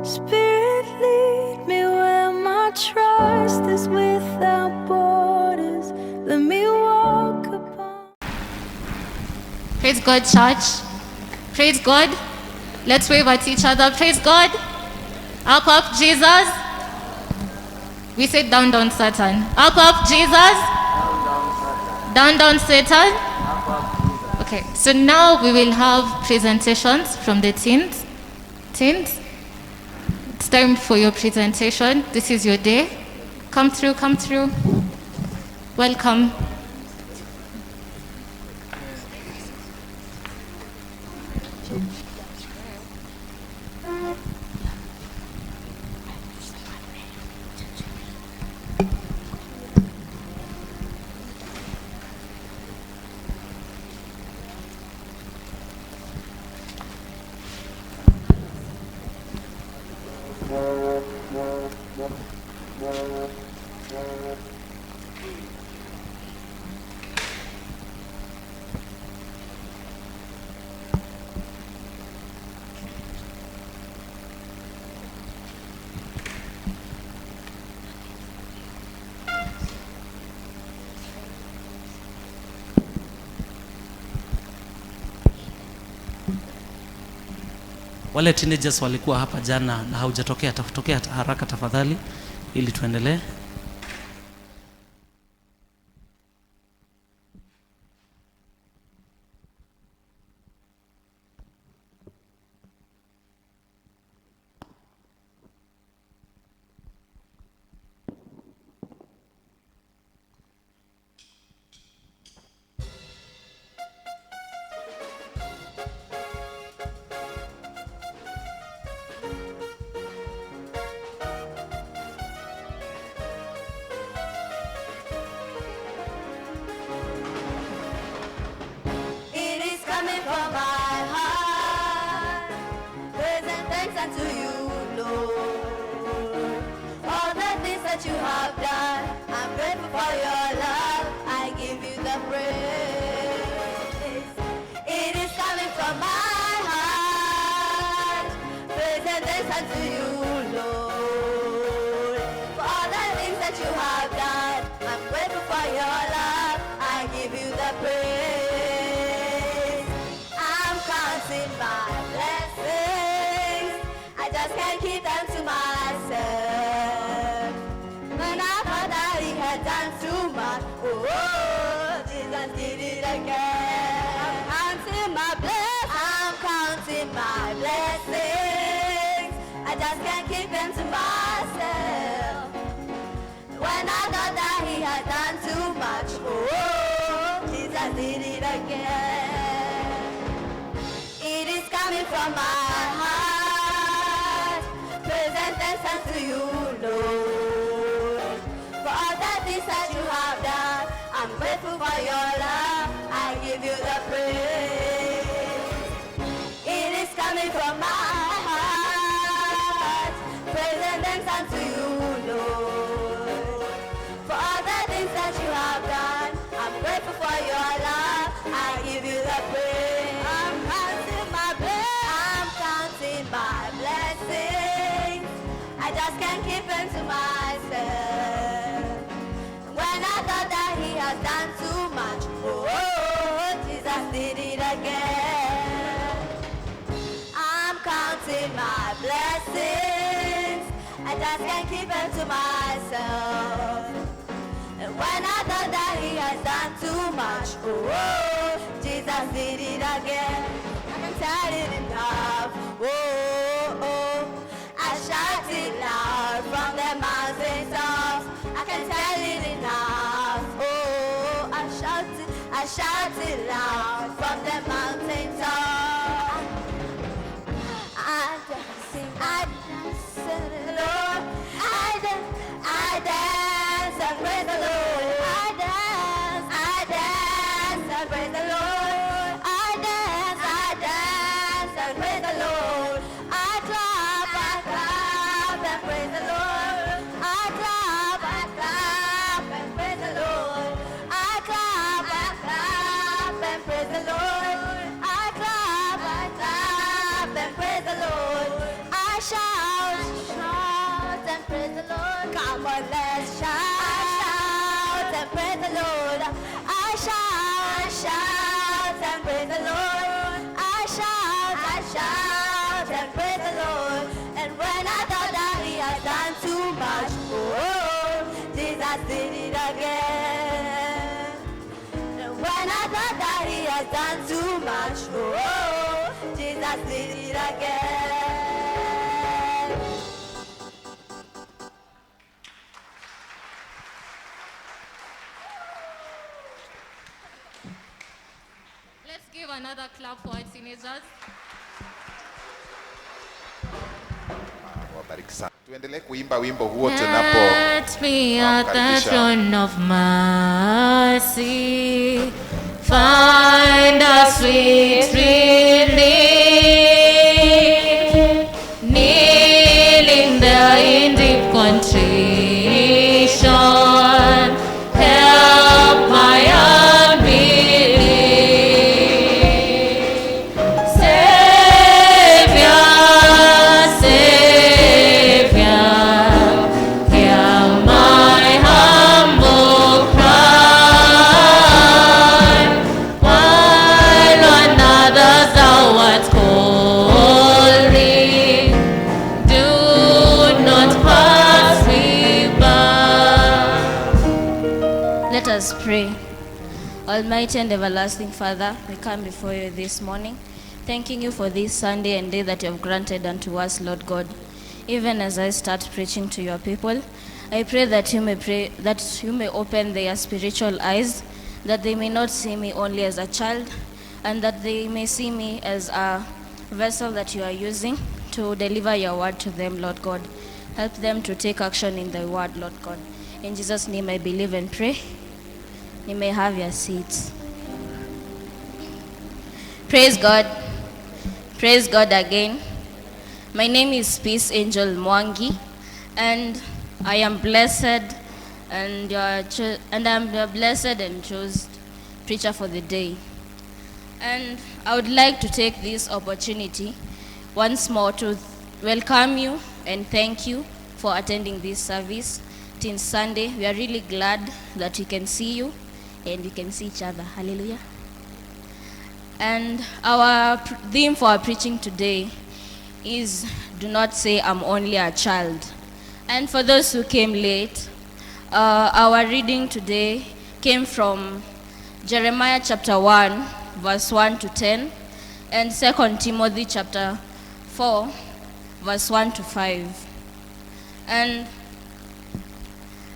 Spirit, lead me where my trust is without borders. Let me walk upon. Praise God, church. Praise God. Let's wave at each other. Praise God. Up, Jesus. We say down, down, Satan. Up, Jesus. Down, Satan. Okay, so now we will have presentations from the teens. Teens, it's time for your presentation. This is your day. Come through. Welcome. Wale teenagers walikuwa hapa jana na haujatokea, tafutokea haraka tafadhali ili tuendelee. To you, Lord, all the things that you have done, I'm grateful for your love. I give you the praise. It is coming from my heart. Praise and thanks unto you, Lord, for all the things that you have done. I'm grateful for your love. I give you the praise. I'm counting my blessings. I just can't keep them to myself. When I thought that he had done too much, oh, Jesus did it again. I'm counting my blessings. I just can't keep them to myself. When I thought that he had done too much, oh, Jesus did it again. It is coming from my heart. Thanks to you, Lord, for all the things that you have done. I'm grateful for your love. I give you the praise. It is coming from my heart. Praise and thanks unto you, Lord, for all the things that you have done. I'm grateful for your love. I give you the praise. I'm counting my blessings. I just can't keep them to myself. When I thought that he has done too much, oh, Jesus did it again. I'm counting my blessings. I just can't keep them to myself. And when I thought that he has done too much, oh, Jesus did it again. I can tell it enough, oh. I shout it loud from the mountaintops. I can tell it enough. Oh, I shout it loud from the mountaintops. I dance, Lord. I dance and praise the Lord. I dance and praise the Lord. I dance and praise the Lord. I clap and praise the Lord. I clap and praise the Lord. I clap and praise the Lord. I clap and praise the Lord. I shout Come on, let's shout and praise the Lord. I shout and praise the Lord. I shout and praise the Lord. And when I thought that he has done too much, oh, Jesus did it again. And when I thought that he has done too much, oh, Jesus did it again. Let's give another clap for our teenagers. Wabariki sana. Tuendelee kuimba wimbo huo tunapo Let me at the throne of mercy find a sweet relief, kneeling there in deep contrition, help my unbelief. Savior, Savior, hear my humble cry, while on others thou art calling, do not pass me by. Let us pray. Almighty and everlasting Father, we come before you this morning, thanking you for this Sunday and day that you have granted unto us, Lord God. Even as I start preaching to your people, I pray that you may open their spiritual eyes, that they may not see me only as a child, and that they may see me as a vessel that you are using to deliver your word to them, Lord God. Help them to take action in the word, Lord God. In Jesus' name I believe and pray. You may have your seats. Praise God. Praise God again. My name is Peace Angel Mwangi, and I am blessed and I'm the blessed and chosen preacher for the day. And I would like to take this opportunity once more to welcome you and thank you for attending this service. Till Sunday, we are really glad that we can see you and we can see each other. Hallelujah. And our theme for our preaching today is do not say I'm only a child. And for those who came late, our reading today came from Jeremiah chapter 1, verse 1 to 10, and 2 Timothy chapter 4, verse 1 to 5. And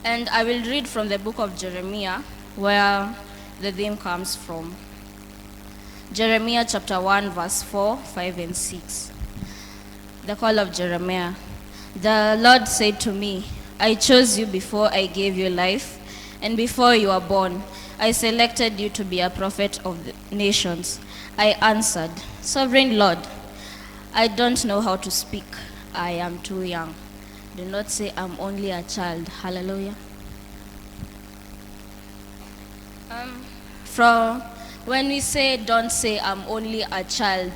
I will read from the book of Jeremiah, where the theme comes from. Jeremiah chapter 1, verse 4, 5, and 6. The call of Jeremiah. The Lord said to me, I chose you before I gave you life, and before you were born, I selected you to be a prophet of the nations. I answered, Sovereign Lord, I don't know how to speak. I am too young. Do not say I'm only a child. Hallelujah. When we say don't say I'm only a child,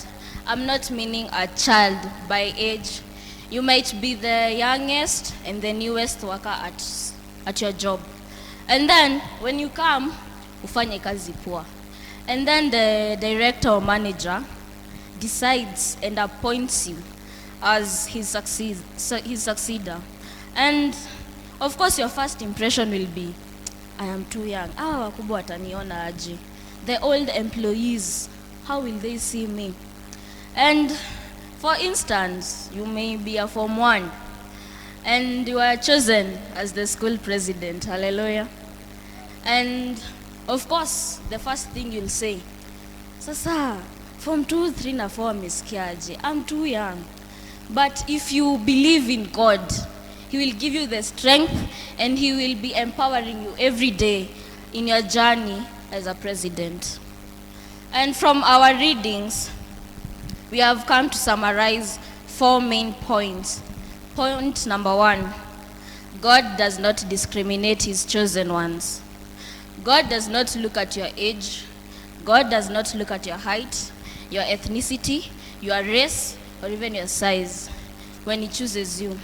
I'm not meaning a child by age. You might be the youngest and the newest worker at your job. And then when you come, ufanye kazi poa. And then the director or manager decides and appoints you as his successor. And of course your first impression will be, I am too young. Wakubwa wataniona aje. The old employees, how will they see me? And for instance, you may be a Form 1 and you are chosen as the school president. Hallelujah. And of course, the first thing you'll say, Sasa, Form 2, 3 na 4 amesikiaje? I'm too young. But if you believe in God, He will give you the strength and He will be empowering you every day in your journey as a president. And from our readings, we have come to summarize 4 main points. Point number 1, God does not discriminate His chosen ones. God does not look at your age. God does not look at your height, your ethnicity, your race, or even your size when He chooses you.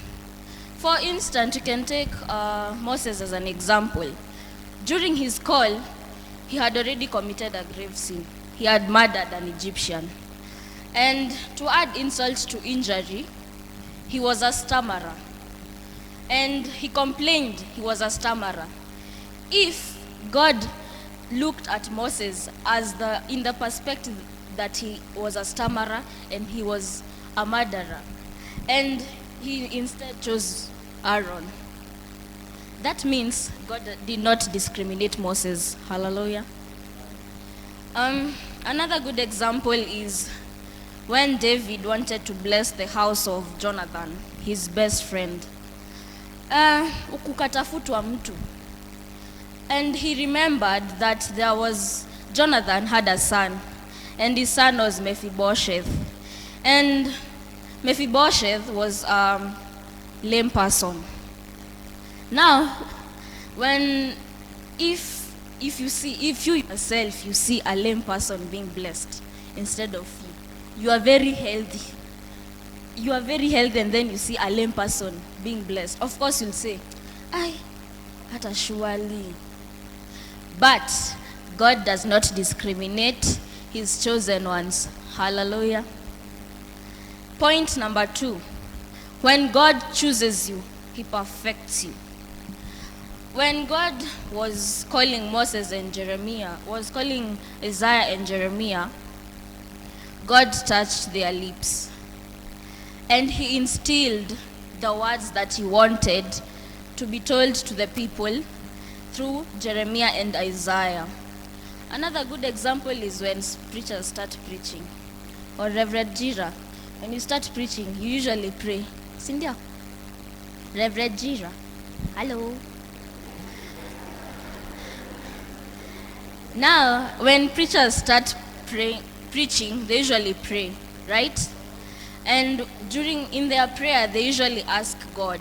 For instance, you can take Moses as an example. During his call, he had already committed a grave sin. He had murdered an Egyptian. And to add insult to injury, he was a stammerer. And he complained he was a stammerer. If God looked at Moses as in the perspective that he was a stammerer and he was a murderer, and he instead chose Aaron, that means God did not discriminate Moses. Hallelujah. Another good example is when David wanted to bless the house of Jonathan, his best friend. Kukatafutwa mtu. And he remembered that Jonathan had a son, and his son was Mephibosheth. And Mephibosheth was a lame person. Now, if you yourself, you see a lame person being blessed instead of you are very healthy. You are very healthy, and then you see a lame person being blessed. Of course, you'll say, hata surely. But God does not discriminate his chosen ones. Hallelujah. Point number 2. When God chooses you, he perfects you. When God was calling Moses and was calling Isaiah and Jeremiah, God touched their lips. And he instilled the words that he wanted to be told to the people through Jeremiah and Isaiah. Another good example is when preachers start preaching. Or Reverend Jira, when you start preaching, you usually pray. Cynthia, Reverend Jira, hello. Now, when preachers start preaching, they usually pray, right? And in their prayer, they usually ask God,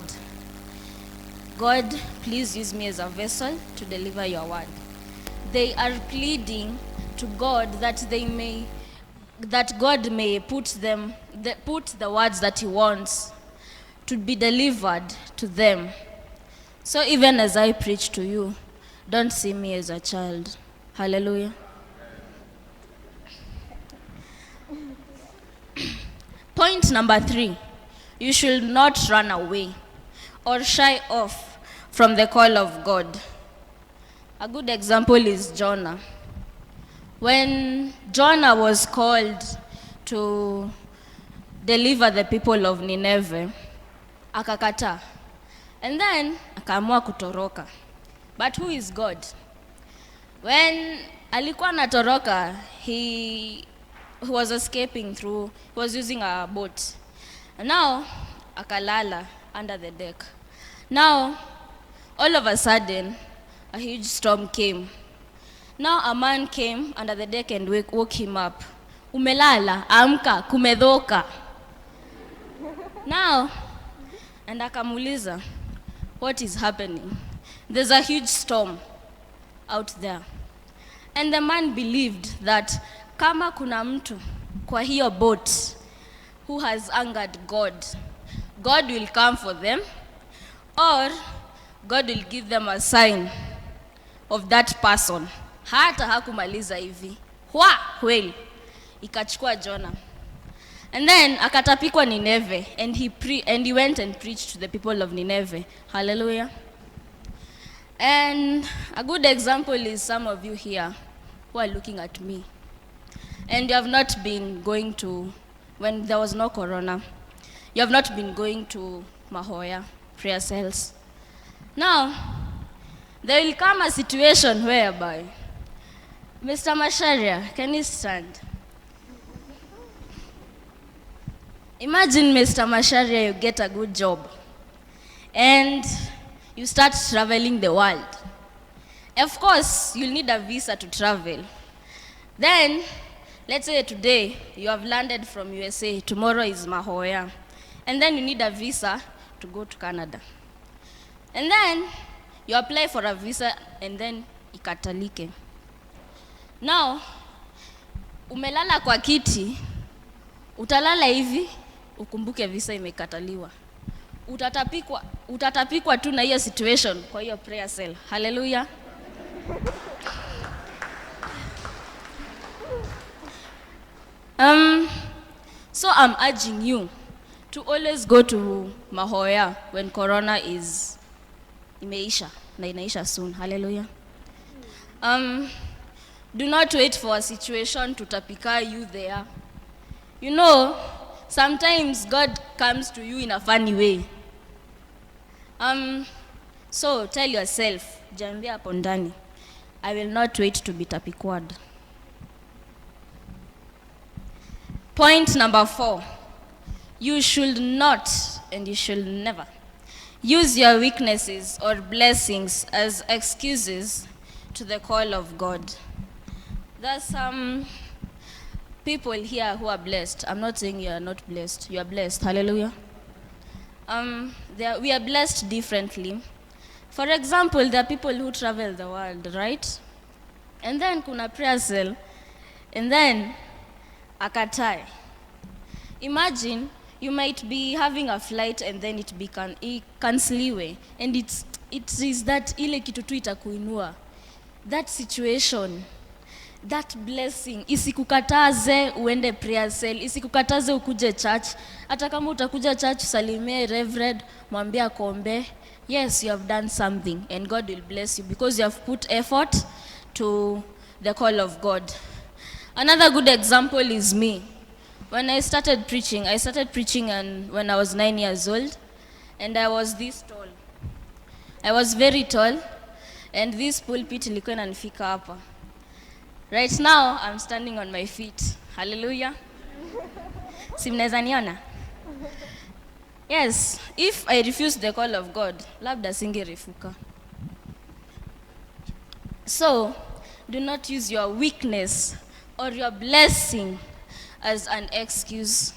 God, please use me as a vessel to deliver your word. They are pleading to God that God may put the words that he wants to be delivered to them. So even as I preach to you, don't see me as a child. Hallelujah. Point number 3, you should not run away or shy off from the call of God. A good example is Jonah. When Jonah was called to deliver the people of Nineveh, akakata. And then akaamua kutoroka. But who is God? When alikuwa anatoroka, he was escaping he was using a boat. And now, akalala under the deck. Now, all of a sudden, a huge storm came. Now a man came under the deck and woke him up. Umelala, amka, kumedhoka. Now, and akamuliza, what is happening? There's a huge storm out there. And the man believed that kama kuna mtu kwa hiyo boat who has angered God, God will come for them, or God will give them a sign of that person. Hata hakumaliza hivi. Kweli. Ikachukua Jonah. And then akatapikwa Nineveh, and he went and preached to the people of Nineveh. Hallelujah. And a good example is some of you here who are looking at me. And you have not been going to, when there was no corona, you have not been going to Mahoya prayer cells. Now, there will come a situation whereby, Mr. Masharia, can you stand? Imagine, Mr. Masharia, you get a good job and you start traveling the world. Of course, you'll need a visa to travel. Then, let's say today you have landed from USA, tomorrow is Mahoya, and then you need a visa to go to Canada. And then you apply for a visa and then ikatalike. Now, umelala kwa kiti, utalala hivi, ukumbuke visa imekataliwa. Utatapikwa utatapikwa tu na hiyo situation kwa hiyo prayer cell. Hallelujah. So I'm urging you to always go to Mahoya when corona is imeisha na inaisha soon. Hallelujah. Do not wait for a situation to tapika you there. You know, sometimes God comes to you in a funny way. So tell yourself, jambia hapo ndani, I will not wait to be tapikwad. Point number 4. You should not and you should never use your weaknesses or blessings as excuses to the call of God. There's some people here who are blessed. I'm not saying you are not blessed. You are blessed. Hallelujah. We are blessed differently. For example, there are people who travel the world, right? And then kuna prayer cell, and then akatai. Imagine you might be having a flight and then it canceliwe, and it is that ile kitu tu itakuinua. That situation, that blessing, isikukataze uende prayer cell, isikukataze ukuje church. Hata kama utakuja church, salimie reverend, mwambie akombe. Yes, you have done something and God will bless you because you have put effort to the call of God. Another good example is me. When I started preaching when I was 9 years old, and I was this tall. I was very tall, and this pulpit ilikuwa inanifika hapa. Right now, I'm standing on my feet. Hallelujah. Si mnaweza niona? Yes, if I refuse the call of God, labda singerefuka. So, do not use your weakness or your blessing as an excuse.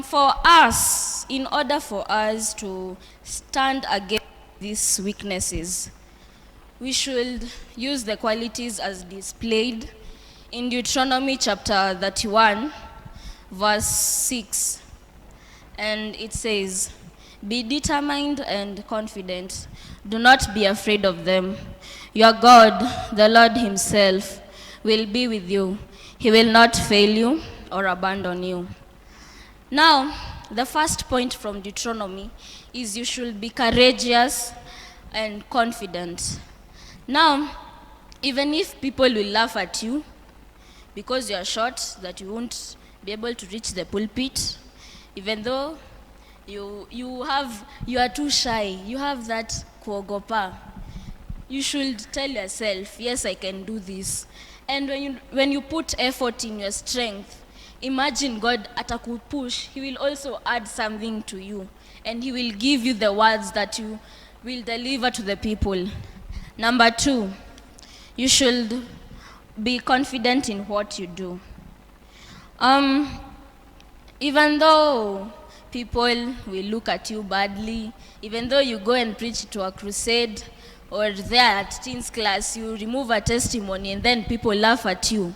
For us, in order for us to stand against these weaknesses, we should use the qualities as displayed in Deuteronomy chapter 31, verse 6. And it says, "Be determined and confident. Do not be afraid of them. Your God, the Lord himself, will be with you. He will not fail you or abandon you." Now, the first point from Deuteronomy is you should be courageous and confident. Now, even if people will laugh at you because you are short, that you won't be able to reach the pulpit, even though you are too shy, you have that kuogopa, you should tell yourself, yes, I can do this. And when you put effort in your strength, imagine God atakupush, he will also add something to you, and he will give you the words that you will deliver to the people. Number 2, you should be confident in what you do. Even though people will look at you badly, even though you go and preach to a crusade, or there at teens class, you remove a testimony and then people laugh at you.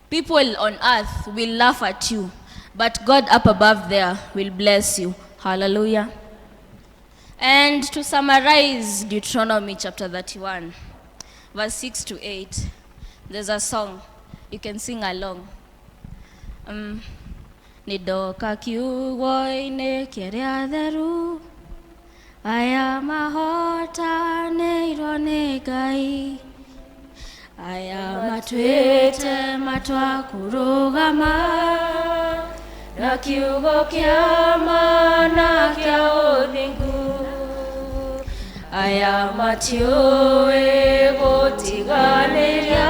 People on earth will laugh at you, but God up above there will bless you. Hallelujah. And to summarize Deuteronomy chapter 31, verse 6 to 8, there's a song. You can sing along. Nidoka kiugo-inĩ kĩrĩa theru, aya mahotanĩirwo nĩ Ngai, aya matuĩte matua kũrũgama na kiugo kĩa mana kĩa ũthingu, aya matiũĩ gũtiganĩria,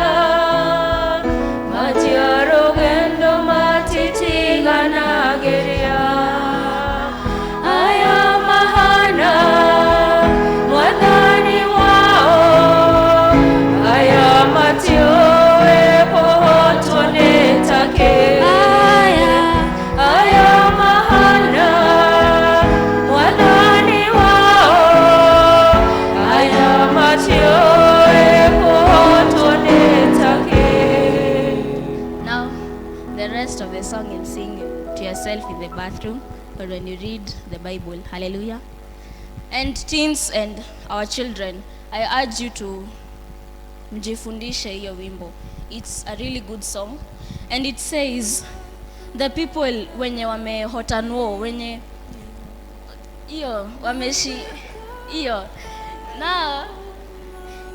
matia rũgendo matitiganagĩria, aya mahana mwathani wao, aya matiũĩ kũhotwo nĩ take, aya mahana mwathani wao, aya matiũĩ kũhotwo nĩ take. Now, the rest of the song you'll sing to yourself in the bathroom. or when you read the Bible. Hallelujah. And teens and our children, I urge you to mjifundishe hiyo wimbo. It's a really good song, and it says the people wenye wamehotanwo, wenye iyo wameshi iyo. Now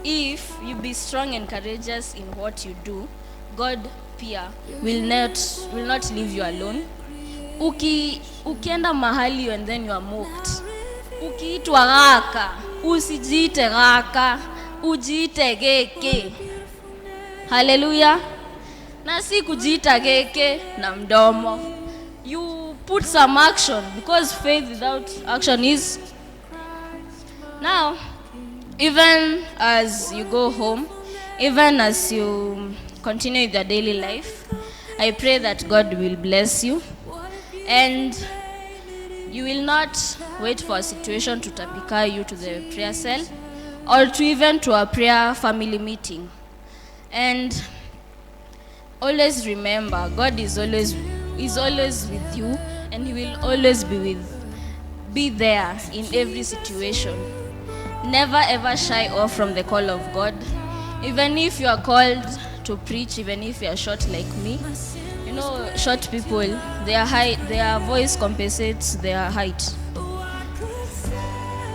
if you be strong and courageous in what you do, God pia will not leave you alone. Ukienda mahali and then you are mocked, ukiitwa raka, usijiite raka, ujiite geke. Hallelujah. Na si kujiita geke na mdomo. You put some action, because faith without action is. Now, even as you go home, even as you continue with your daily life, I pray that God will bless you, and you will not wait for a situation to tapika you to the prayer cell, or to even to a prayer family meeting. And always remember, God is always with you, and He will always be there in every situation. Never ever shy off from the call of God. Even if you are called to preach, even if you are short like me, you know, short people, their voice compensates their height.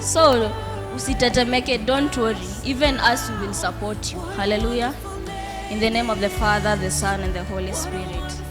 So usitetemeke, don't worry. Even us, we will support you. Hallelujah. In the name of the Father, the Son, and the Holy Spirit.